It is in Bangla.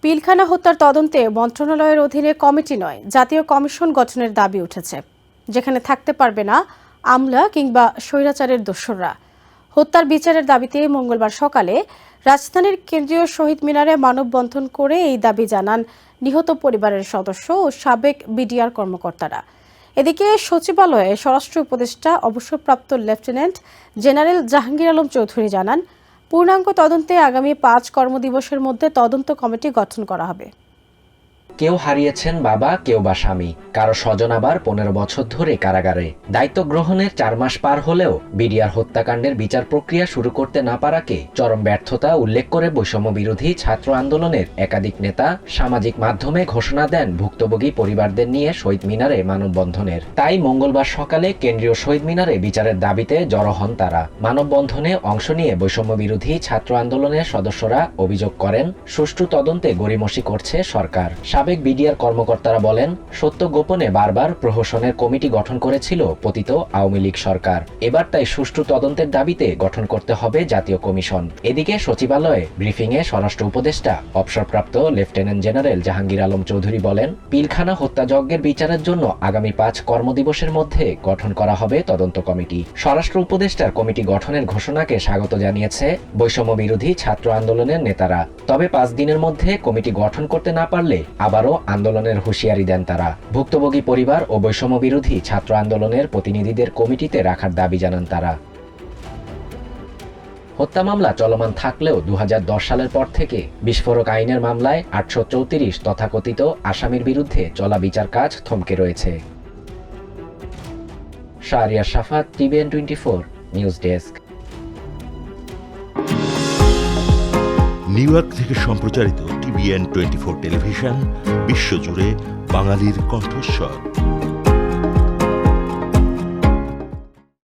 পিলখানা হত্যার তদন্তে মন্ত্রণালয়ের অধীনে কমিটি নয়, জাতীয় কমিশন গঠনের দাবি উঠেছে, যেখানে থাকতে পারবে না আমলা কিংবা স্বৈরাচারের দোসররা। হত্যার বিচারের দাবিতে মঙ্গলবার সকালে রাজধানীর কেন্দ্রীয় শহীদ মিনারে মানববন্ধন করে এই দাবি জানান নিহত পরিবারের সদস্য ও সাবেক বিডিআর কর্মকর্তারা। এদিকে সচিবালয়ে স্বরাষ্ট্র উপদেষ্টা অবসরপ্রাপ্ত লেফটেন্যান্ট জেনারেল জাহাঙ্গীর আলম চৌধুরী জানান, পূর্ণাঙ্গ তদন্তে আগামী 5 কর্মদিবসের মধ্যে তদন্ত কমিটি গঠন করা হবে। কেউ হারিয়েছেন বাবা, কেউ বা স্বামী, কারো স্বজন আবার 15 বছর ধরে কারাগারে। দায়িত্ব গ্রহণের 4 মাস পার হলেও বিডিআর হত্যাকাণ্ডের বিচার প্রক্রিয়া শুরু করতে না পারাকে চরম ব্যর্থতা উল্লেখ করে বৈষম্য বিরোধী ছাত্র আন্দোলনের একাধিক নেতা সামাজিক মাধ্যমে ঘোষণা দেন ভুক্তভোগী পরিবারদের নিয়ে শহীদ মিনারে মানববন্ধনের। তাই মঙ্গলবার সকালে কেন্দ্রীয় শহীদ মিনারে বিচারের দাবিতে জড়ো হন তারা। মানববন্ধনে অংশ নিয়ে বৈষম্য বিরোধী ছাত্র আন্দোলনের সদস্যরা অভিযোগ করেন, সুষ্ঠু তদন্তে গড়িমসি করছে সরকার। সাবেক বিডিআর কর্মকর্তারা বলেন, সত্য গোপনে বারবার প্রহসনের কমিটি গঠন করেছিল পতিত আওয়ামী লীগ সরকার। এবার তাই সুষ্ঠু তদন্তের দাবিতে গঠন করতে হবে জাতীয় কমিশন। এদিকে সচিবালয়ে ব্রিফিংয়ে স্বরাষ্ট্র উপদেষ্টা অবসরপ্রাপ্ত লেফটেন্যান্ট জেনারেল জাহাঙ্গীর আলম চৌধুরী বলেন, পিলখানা হত্যাযজ্ঞের বিচারের জন্য আগামী 5 কর্মদিবসের মধ্যে গঠন করা হবে তদন্ত কমিটি। স্বরাষ্ট্র উপদেষ্টার কমিটি গঠনের ঘোষণাকে স্বাগত জানিয়েছে বৈষম্য বিরোধী ছাত্র আন্দোলনের নেতারা। তবে 5 দিনের মধ্যে কমিটি গঠন করতে না পারলে আবারও আন্দোলনের হুঁশিয়ারি দেন তারা। ভুক্তভোগী পরিবার ও বৈষম্য বিরোধী ছাত্র আন্দোলনের প্রতিনিধিদের কমিটিতে রাখার দাবি জানান তারা। হত্যা মামলা চলমান থাকলেও 2010 সালের পর থেকে বিস্ফোরক আইনের মামলায় 834 তথাকথিত আসামির বিরুদ্ধে চলা বিচার কাজ থমকে রয়েছে। শাহরিয়ার শাফাত, TVN 24 news desk. New York থেকে সম্প্রচারিত TVN 24 টেলিভিশন বিশ্বজুড়ে বাঙালির কণ্ঠস্বর।